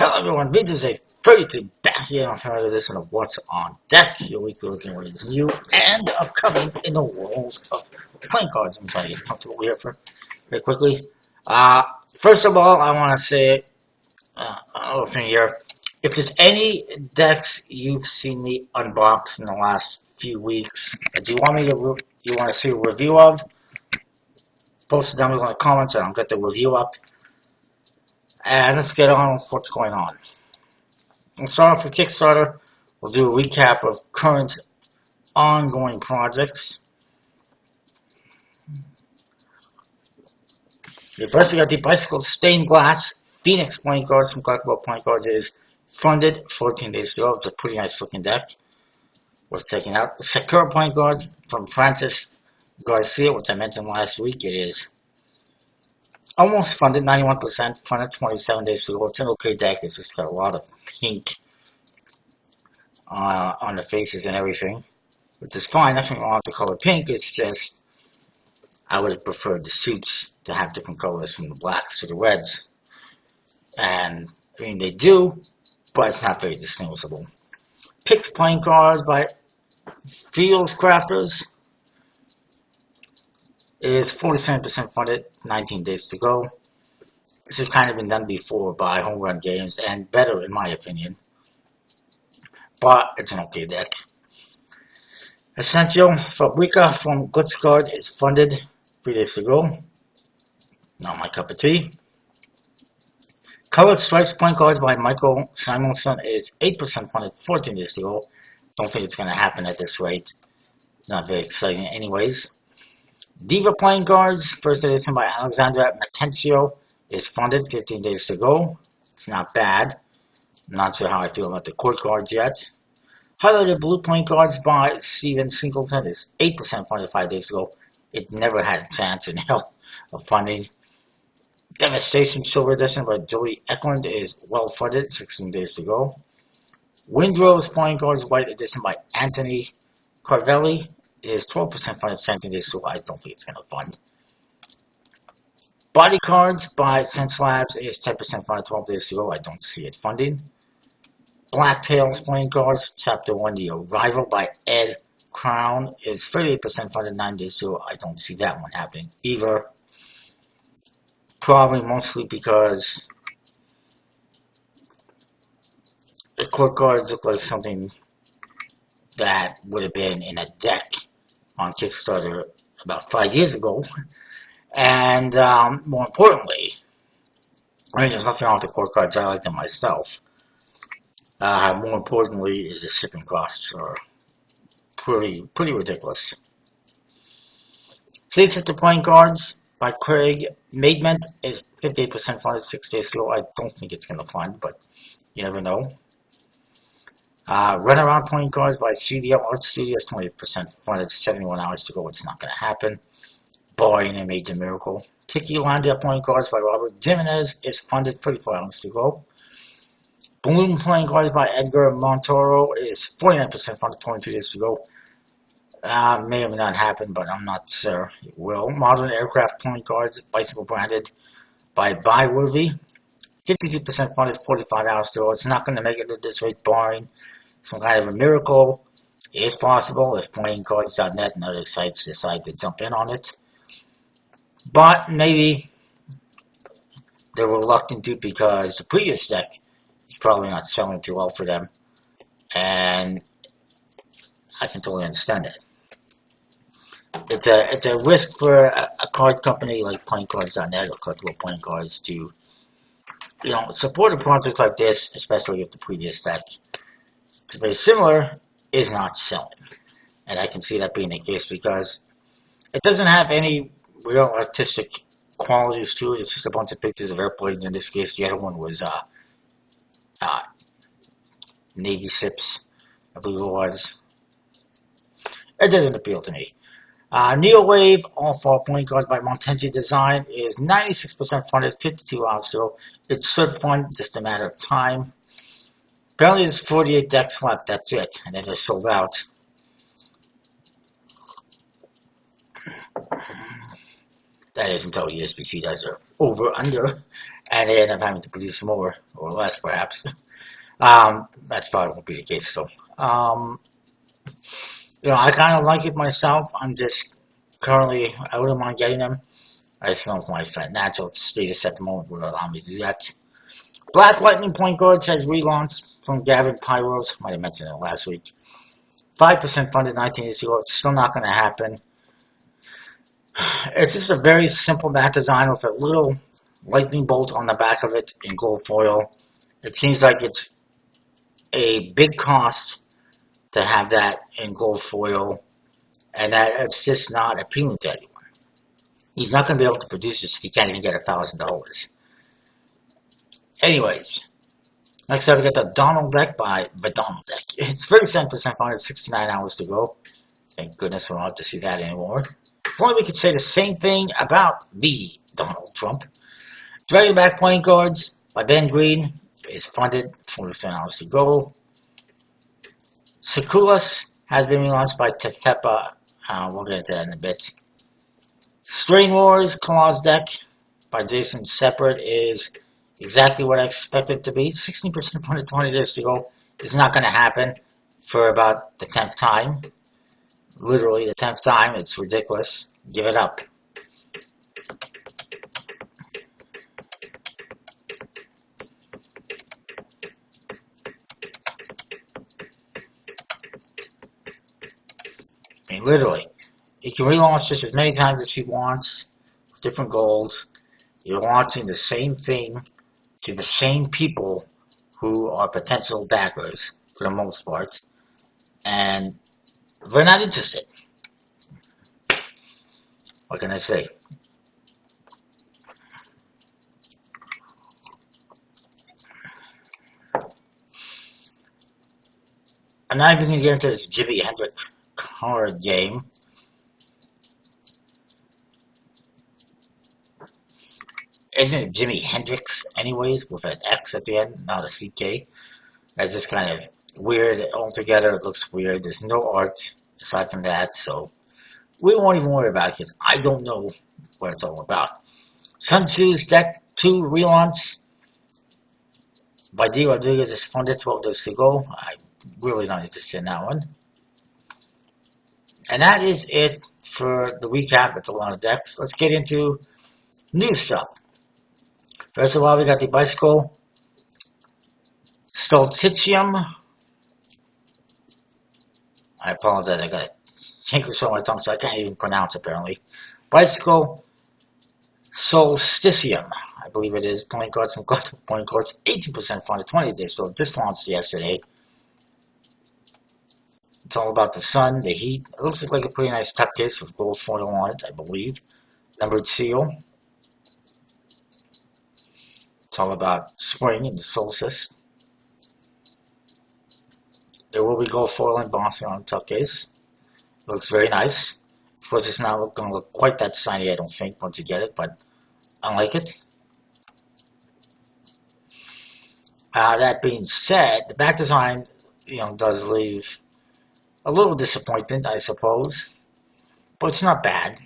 Hello everyone, this is a 32 back here on another edition of What's on Deck, your weekly look at what is new and upcoming in the world of playing cards. I'm trying to get comfortable here for very quickly. First of all, I want to say a little thing here. If there's any decks you've seen me unbox in the last few weeks that you want to see a review of, post it down below in the comments and I'll get the review up. And let's get on with what's going on. We'll start off with Kickstarter. We'll do a recap of current ongoing projects. First, we got the Bicycle Stained Glass Phoenix Playing Cards from Collectible Playing Cards. It is funded 14 days ago. It's a pretty nice looking deck. Worth checking out. The Sakura Playing Cards from Francis Garcia, which I mentioned last week. It is almost funded, 91% funded 27 days ago. It's an okay deck. It's just got a lot of pink on the faces and everything, which is fine. Nothing wrong with the color pink. It's just I would have preferred the suits to have different colors from the blacks to the reds. And I mean, they do, but it's not very distinguishable. Pix Playing Cards by Fields Crafters. It is 47% funded, 19 days to go. This has kind of been done before by Home Run Games, and better in my opinion. But it's an okay deck. Essential Fabrica from Gutsguard is funded 3 days ago. Not my cup of tea. Colored Stripes Playing Cards by Michael Simonson is 8% funded 14 days ago. Don't think it's going to happen at this rate. Not very exciting anyways. Diva Playing Cards, first edition by Alexandra Matencio, is funded 15 days to go. It's not bad. I'm not sure how I feel about the court cards yet. Highlighted Blue Playing Cards by Steven Singleton is 8% funded 5 days ago. It never had a chance in hell of funding. Devastation Silver Edition by Joey Eklund is well funded, 16 days to go. Windrose Playing Cards White Edition by Anthony Carvelli is 12% funded, 17 days to go. I don't think it's going to fund. Body Cards by Sense Labs is 10% funded, 12 days to go. I don't see it funding. Black Tails Playing Cards, Chapter 1, The Arrival by Ed Crown is 38% funded, 9 days to go. I don't see that one happening either. Probably mostly because the court cards look like something that would have been in a deck on Kickstarter about 5 years ago. And more importantly, I mean, there's nothing wrong with the court cards. I like them myself. More importantly is the shipping costs are pretty ridiculous. Safe Sister Playing Cards by Craig Maidment is 58% funded, 6 days ago. I don't think it's going to fund, but you never know. Run Around Playing Cards by CDL Art Studios, 20% funded, 71 hours to go. It's not going to happen, barring a major miracle. Tiki Landia Playing Cards by Robert Jimenez is funded, 34 hours to go. Balloon Playing Cards by Edgar Montoro is 49% funded, 22 days to go. May or may not happen, but I'm not sure it will. Modern Aircraft Playing Cards, Bicycle Branded by Byworthy, 52% funded, 45 hours to go. It's not going to make it at this rate, barring some kind of a miracle. It is possible if playingcards.net and other sites decide to jump in on it. But maybe they're reluctant to because the previous deck is probably not selling too well for them. And I can totally understand it. It's a risk for a card company like playingcards.net or Collectible Playing Cards to, support a project like this, especially if the previous deck, it's very similar, is not selling. And I can see that being the case because it doesn't have any real artistic qualities to it. It's just a bunch of pictures of airplanes. In this case, the other one was Navy ships, I believe it was. It doesn't appeal to me. Neo Wave All-Fall Playing Cards by Montenji Design is 96% funded, 52 hours to go. It should fund, just a matter of time. Apparently there's 48 decks left, that's it, and then they're sold out. That is until ESPC does their over-under, and they end up having to produce more or less, perhaps. That's probably won't be the case, though. I kind of like it myself. I'm just currently, I wouldn't mind getting them. I just don't know if my financial status at the moment would allow me to do that. Black Lightning point guard has relaunched from Gavin Pyros. Might have mentioned it last week. 5% funded 19 years ago. It's still not going to happen. It's just a very simple matte design with a little lightning bolt on the back of it in gold foil. It seems like it's a big cost to have that in gold foil, and that it's just not appealing to anyone. He's not going to be able to produce this if he can't even get $1,000. Anyways, next up we got the Donald deck by the Donald deck. It's 37% funded, 69 hours to go. Thank goodness we don't have to see that anymore. If only we could say the same thing about the Donald Trump. Dragon Back Playing Cards by Ben Green is funded, 47 hours to go. Sakulas has been relaunched by Tefepa. We'll get into that in a bit. Strain Wars Claws deck by Jason Separate is exactly what I expected it to be. 16% funded, 20 days to go. It's not going to happen for about the 10th time. Literally the 10th time. It's ridiculous. Give it up. I mean, literally. He can relaunch this as many times as he wants, with different goals. You're launching the same thing to the same people who are potential backers, for the most part. And we're not interested. What can I say? I'm not even going to get into this Jimi Hendrix card game. Isn't it Jimi Hendrix anyways, with an X at the end, not a CK? That's just kind of weird altogether. It looks weird. There's no art aside from that, so we won't even worry about it because I don't know what it's all about. Sun Tzu's Deck 2 relaunch by D. Rodriguez is funded, 12 days to go. I'm really not interested in that one. And that is it for the recap. It's a lot of decks. Let's get into new stuff. First of all, we got the Bicycle Stoltitium. I apologize, I got a canker on my tongue, so I can't even pronounce apparently. Bicycle Solsticium, I believe it is. Playing cards from collectible playing cards, 18% funded, 20 days. So just launched yesterday. It's all about the sun, the heat. It looks like a pretty nice top case with gold foil on it, I believe. Numbered seal. It's all about spring and the solstice. There will be gold foil embossing on the top case. It looks very nice. Of course, it's not going to look quite that shiny, I don't think, once you get it, but I like it. That being said, the back design, does leave a little disappointment, I suppose, but it's not bad.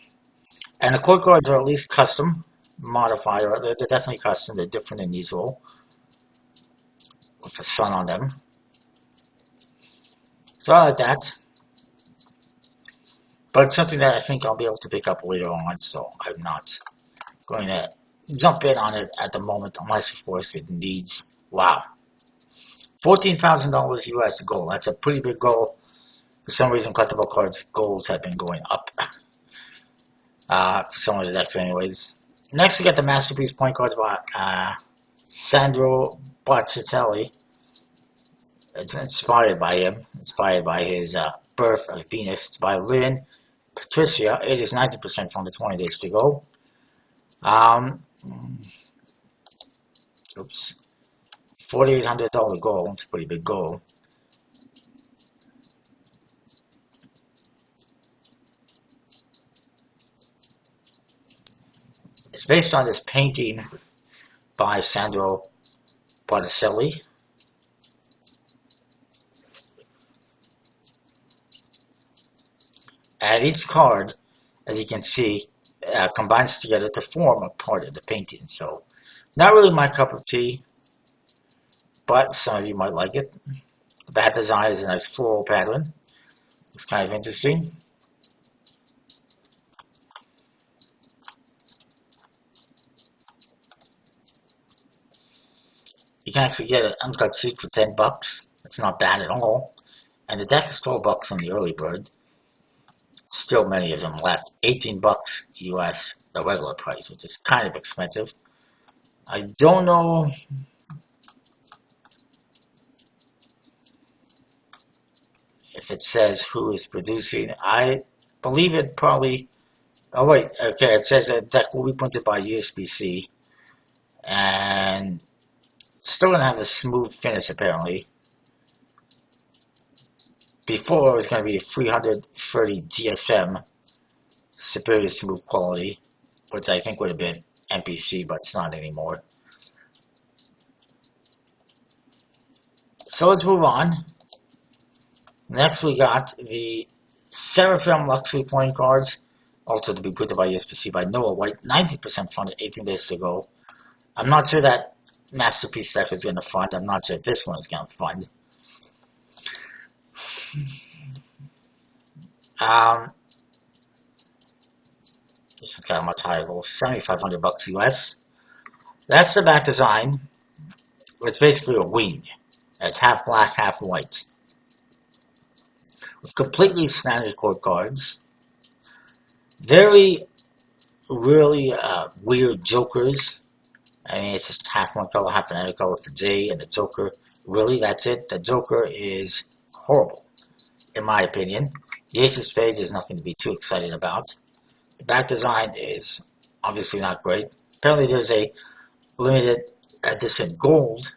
And the court cards are at least custom, modified, or they're definitely custom. They're different than usual, with the sun on them. So I like that. But it's something that I think I'll be able to pick up later on, so I'm not going to jump in on it at the moment, unless, of course, it needs, wow, $14,000 US goal. That's a pretty big goal. For some reason, collectible cards goals have been going up. For some of the decks anyways. Next, we got the Masterpiece Point Cards by Sandro Botticelli. It's inspired by him, inspired by his Birth of Venus. It's by Lynn Patricia. It is 90% from the 20 days to go. Oops. $4,800 goal. It's a pretty big goal. It's based on this painting by Sandro Botticelli. And each card, as you can see, combines together to form a part of the painting. So, not really my cup of tea, but some of you might like it. The bat design is a nice floral pattern. It's kind of interesting. You can actually get an uncut sheet for $10. It's not bad at all. And the deck is $12 on the early bird. Still many of them left. $18 US, the regular price, which is kind of expensive. I don't know if it says who is producing. I believe it probably. Oh wait, okay. It says that deck will be printed by USB-C, and still gonna have a smooth finish apparently. Before it was gonna be 330 GSM, superior smooth quality, which I think would have been MPC, but it's not anymore. So let's move on. Next we got the Seraphim Luxury playing cards, also to be printed by USB-C by Noah White, 90% funded, 18 days to go. I'm not sure that Masterpiece deck is going to fund. I'm not sure if this one is going to fund. This one's got a much higher goal, $7,500 US. That's the back design. It's basically a wing. It's half black, half white. With completely standard court cards. Very, really weird jokers. I mean, it's just half one color, half another color for J, and the Joker, really, that's it. The Joker is horrible, in my opinion. The Ace of Spades is nothing to be too excited about. The back design is obviously not great. Apparently there's a limited edition gold,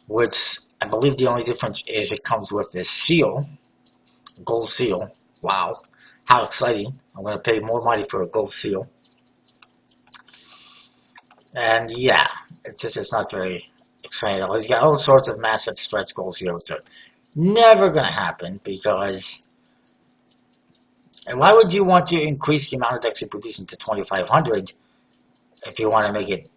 which I believe the only difference is it comes with this seal, gold seal. Wow, how exciting. I'm going to pay more money for a gold seal. And yeah, it's not very exciting. He's got all sorts of massive stretch goals here, which are never going to happen because. And why would you want to increase the amount of decks you're producing to 2,500 if you want to make it?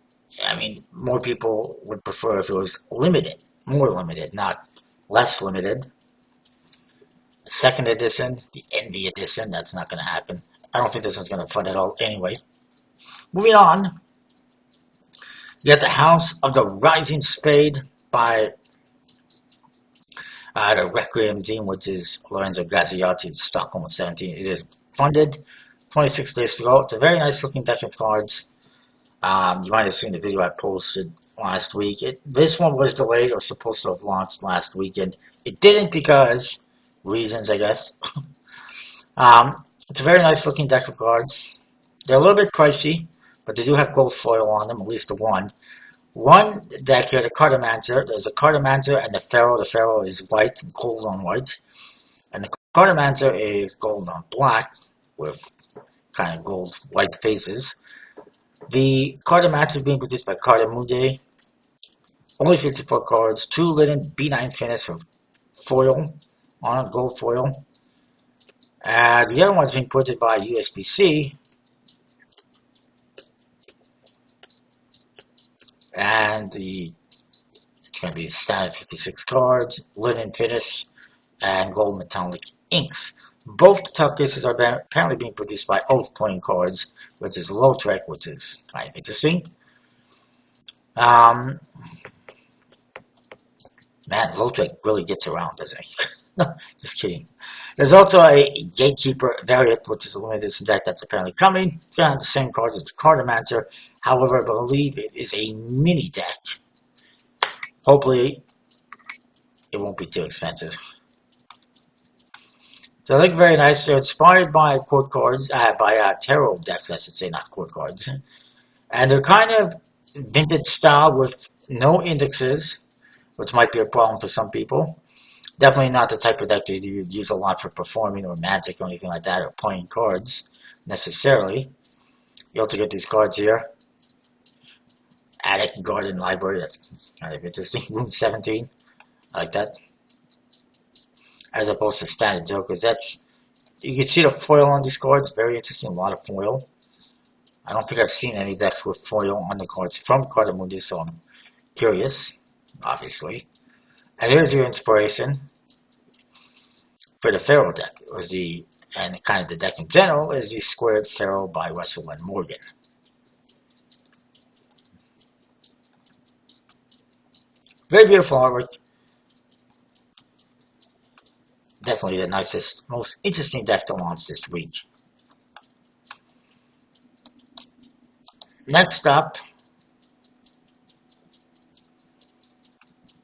I mean, more people would prefer if it was limited, more limited, not less limited. Second edition, the Envy edition, that's not going to happen. I don't think this one's going to fund at all anyway. Moving on. You got the House of the Rising Spade by the Requiem team, which is Lorenzo Gazziotti in Stockholm at 17. It is funded. 26 days to go. It's a very nice looking deck of cards. You might have seen the video I posted last week. This one was delayed or supposed to have launched last weekend. It didn't because reasons, I guess. It's a very nice looking deck of cards. They're a little bit pricey, but they do have gold foil on them, at least the one. One deck here, the Cartomancer. There's a Cartomancer and the Pharaoh. The Pharaoh is white, gold on white. And the Cartomancer is gold on black with kind of gold white faces. The Cartomancer is being produced by Cartomundi. Only 54 cards. True linen B9 finish with foil on gold foil. The other one is being printed by USB-C. And it's going to be standard 56 cards, linen finish, and gold metallic inks. Both top cases are apparently being produced by Oath playing cards, which is Lautrec, which is kind of interesting. Man, Lautrec really gets around, doesn't he? Just kidding. There's also a Gatekeeper variant, which is a limited edition deck that's apparently coming. It's going to have the same cards as the Cartomancer. However, I believe it is a mini deck. Hopefully, it won't be too expensive. So they look very nice. They're inspired by court cards, by tarot decks, I should say, not court cards. And they're kind of vintage style with no indexes, which might be a problem for some people. Definitely not the type of deck that you use a lot for performing or magic or anything like that, or playing cards, necessarily. You also get these cards here. Attic Garden Library, that's kind of interesting. Room 17, I like that. As opposed to standard jokers, You can see the foil on these cards. Very interesting. A lot of foil. I don't think I've seen any decks with foil on the cards from Cardamundi, so I'm curious, obviously. And here's your inspiration for the Pharaoh deck. And kind of the deck in general is the Squared Pharaoh by Russell and Morgan. Very beautiful artwork. Definitely the nicest, most interesting deck to launch this week. Next up,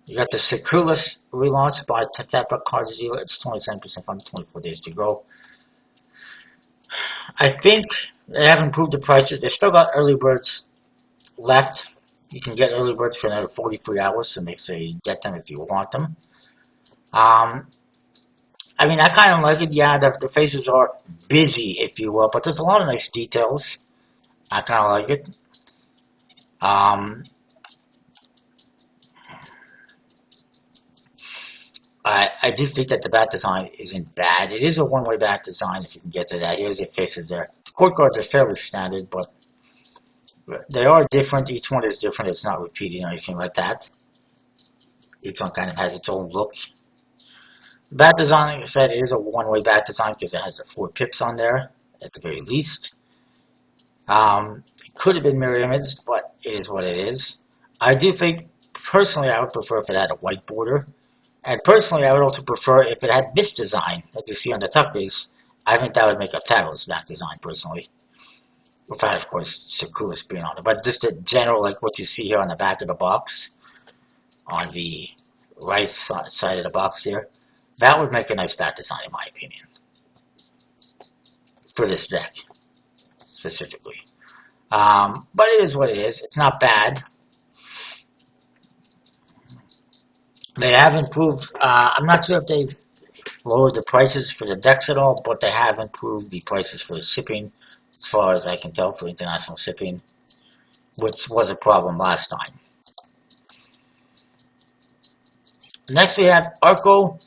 you got the Securus relaunch by Tefepa Cards Dealer. It's 27% funded, 24 days to go. I think they have improved the prices. They still got early birds left. You can get early birds for another 43 hours, so make sure you get them if you want them. I mean, I kind of like it. Yeah, the faces are busy, if you will, but there's a lot of nice details. I kind of like it. I do think that the bat design isn't bad. It is a one-way bat design if you can get to that. Here's your faces there. The court cards are fairly standard, but they are different. Each one is different. It's not repeating or anything like that. Each one kind of has its own look. The bat design, like I said, it is a one-way bat design because it has the 4 pips on there, at the very least. It could have been mirror imaged, but it is what it is. I do think, personally, I would prefer if it had a white border. And personally, I would also prefer if it had this design that you see on the tuckers. I think that would make a fabulous back design, personally. Without, of course, Securus being on it. But just the general, like what you see here on the back of the box, on the right side of the box here, that would make a nice back design, in my opinion. For this deck, specifically. But it is what it is. It's not bad. They have improved. I'm not sure if they've lowered the prices for the decks at all, but they have improved the prices for shipping, as far as I can tell, for international shipping, which was a problem last time. Next we have Arco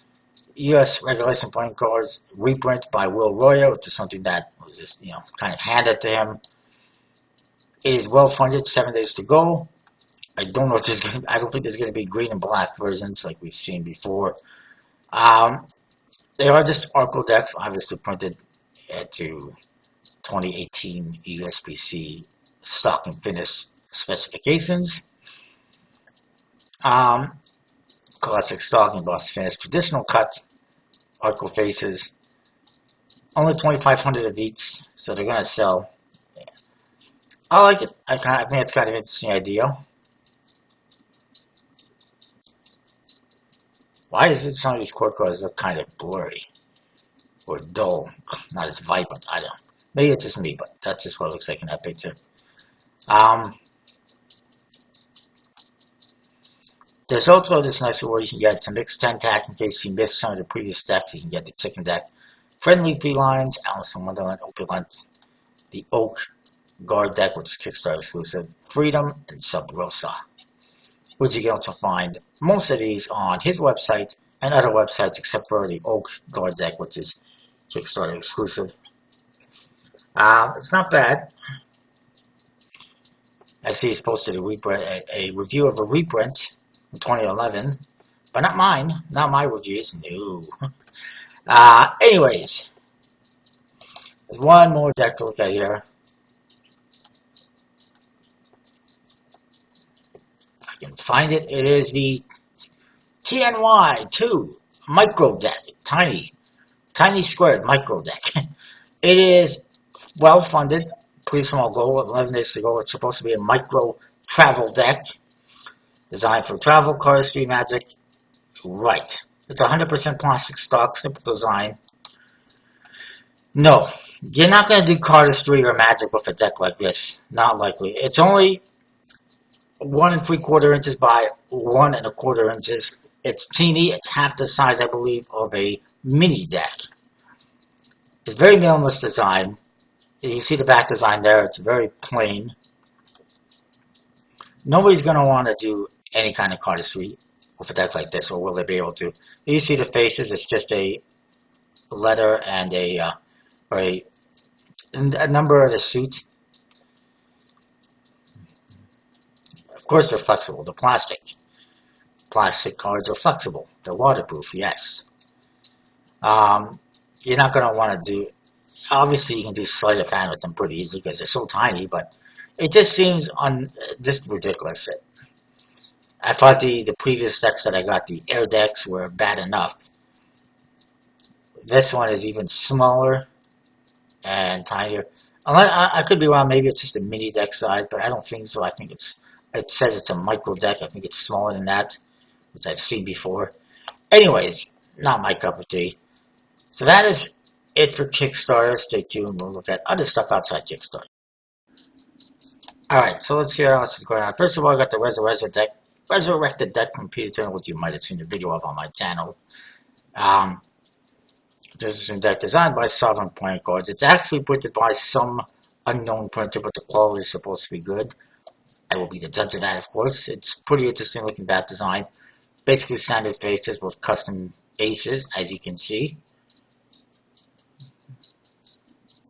U.S. Regulation Playing Cards reprint by Will Royer, which is something that was just, kind of handed to him. It is well funded, 7 days to go. I don't know if I don't think there's going to be green and black versions like we've seen before. They are just Arco decks, obviously printed to 2018 USPC stock and finish specifications. Classic stock and gloss finish, traditional cut, Arco faces. Only 2,500 of each, so they're going to sell. I like it. I think it's kind of an interesting idea. Why is it some of these court cards look kind of blurry or dull, not as vibrant? I don't know. Maybe it's just me, but that's just what it looks like in that picture. There's also this nice reward you can get. It's a mixed 10-pack in case you missed some of the previous decks. You can get the chicken deck, Friendly Felines, Alice in Wonderland, Opulent, the Oak Guard deck, which is Kickstarter exclusive, Freedom, and Sub Rosa. Which you can also find most of these on his website and other websites except for the Oak Guard deck, which is Kickstarter exclusive. It's not bad. I see he's posted a review of a reprint in 2011, but not mine. Not my reviews. No. Anyways, there's one more deck to look at here. Can find it. It is the TNY2 micro deck, tiny squared micro deck. It is well funded, pretty small goal, 11 days to go. It's supposed to be a micro travel deck designed for travel, cardistry, magic. Right. It's 100% plastic stock, simple design. No, you're not going to do cardistry or magic with a deck like this. Not likely. It's only 1 3/4 inches by 1 1/4 inches. It's teeny. It's half the size, I believe, of a mini deck. It's very minimalist design. You see the back design there. It's very plain. Nobody's going to want to do any kind of cardistry with a deck like this, or will they be able to? You see the faces. It's just a letter and a right? And a number of the suits, of course, they're flexible. They're plastic. Plastic cards are flexible. They're waterproof, yes. Um, you're not going to want to do, obviously, you can do sleight of hand with them pretty easily because they're so tiny, but it just seems just ridiculous. I thought the previous decks that I got, the air decks, were bad enough. This one is even smaller and tinier. I could be wrong. Maybe it's just a mini deck size, but I don't think so. I think it says it's a micro deck. I think it's smaller than that, which I've seen before. Anyways, not my cup of tea. So that is it for Kickstarter. Stay tuned. We'll look at other stuff outside Kickstarter. Alright, so let's see what else is going on. First of all, I got the Resurrected deck from Peter Turner, which you might have seen the video of on my channel. This is a deck designed by Sovereign Playing Cards. It's actually printed by some unknown printer, but the quality is supposed to be good. I will be the judge of that, of course. It's pretty interesting looking back design. Basically standard faces with custom aces, as you can see.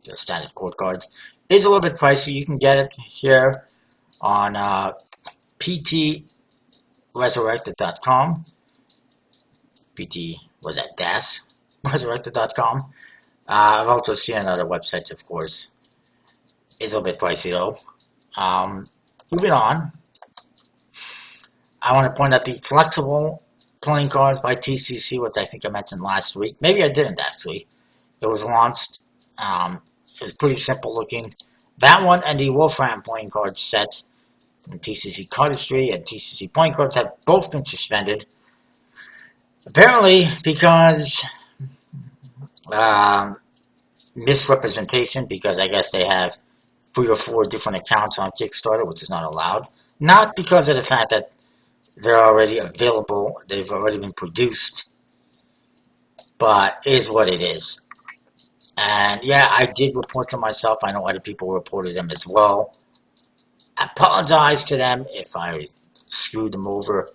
The standard court cards. It is a little bit pricey. You can get it here on ptresurrected.com. PT, was that DAS? Resurrected.com. I've also seen on other websites, of course. It's a little bit pricey, though. Moving on. I want to point out the flexible playing cards by TCC, which I think I mentioned last week. Maybe I didn't, actually. It was launched. It was pretty simple looking. That one and the Wolfram playing card set from TCC Cardistry and TCC playing cards have both been suspended. Apparently because misrepresentation, because I guess they have 3 or 4 different accounts on Kickstarter, which is not allowed. Not because of the fact that they're already available, they've already been produced, but it is what it is. And yeah, I did report them myself. I know other people reported them as well. I apologize to them if I screwed them over.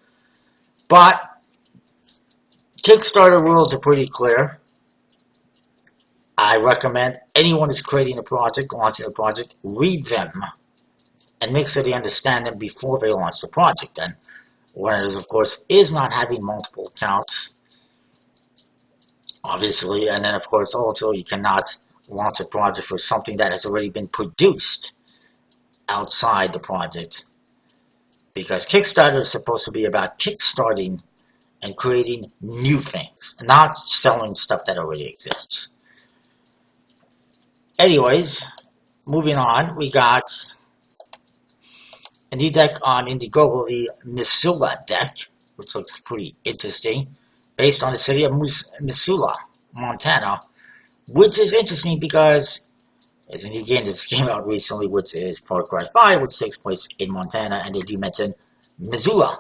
But Kickstarter rules are pretty clear. I recommend anyone who's creating a project, launching a project, read them and make sure they understand them before they launch the project. And one of those, of course, is not having multiple accounts, obviously. And then, of course, also you cannot launch a project for something that has already been produced outside the project. Because Kickstarter is supposed to be about kickstarting and creating new things, not selling stuff that already exists. Anyways, moving on, we got a new deck on Indiegogo, the Missoula deck, which looks pretty interesting, based on the city of Missoula, Montana, which is interesting because there's a new game that just came out recently, which is Far Cry 5, which takes place in Montana, and they do mention Missoula.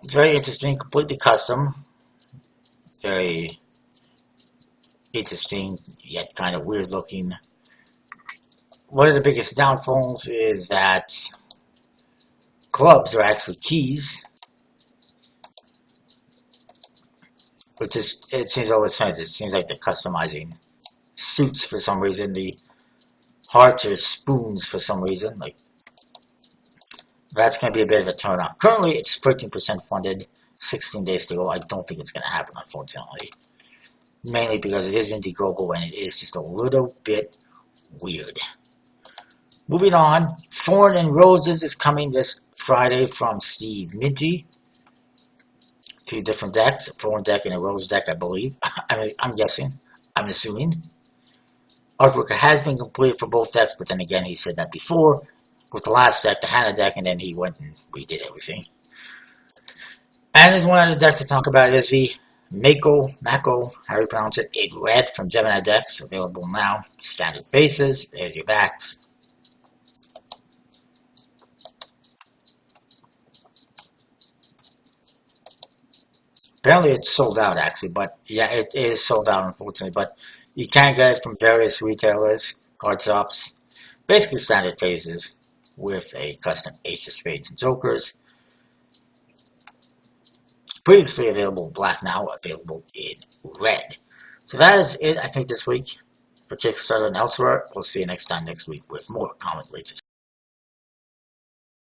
It's very interesting, completely custom, very interesting, yet kind of weird looking. One of the biggest downfalls is that clubs are actually keys, which is, it seems always times, it seems like they're customizing suits for some reason. The hearts are spoons for some reason, like, that's going to be a bit of a turn off. Currently, it's 13% funded, 16 days to go. I don't think it's going to happen, unfortunately. Mainly because it is Indiegogo and it is just a little bit weird. Moving on, Thorn and Roses is coming this Friday from Steve Minty. 2 different decks, a Thorn deck and a Rose deck, I believe. I'm guessing. I'm assuming. Artwork has been completed for both decks, but then again, he said that before with the last deck, the Hannah deck, and then he went and redid everything. And there's one other deck to talk about is the Mako, how you pronounce it, in red from Gemini decks, available now. Standard faces, there's your backs. Apparently it's sold out, actually, but yeah, it is sold out, unfortunately, but you can get it from various retailers, card shops, basically standard faces with a custom Ace of Spades and Jokers. Previously available in black, now available in red. So that is it, I think, this week for Kickstarter and elsewhere. We'll see you next time next week with more comic races.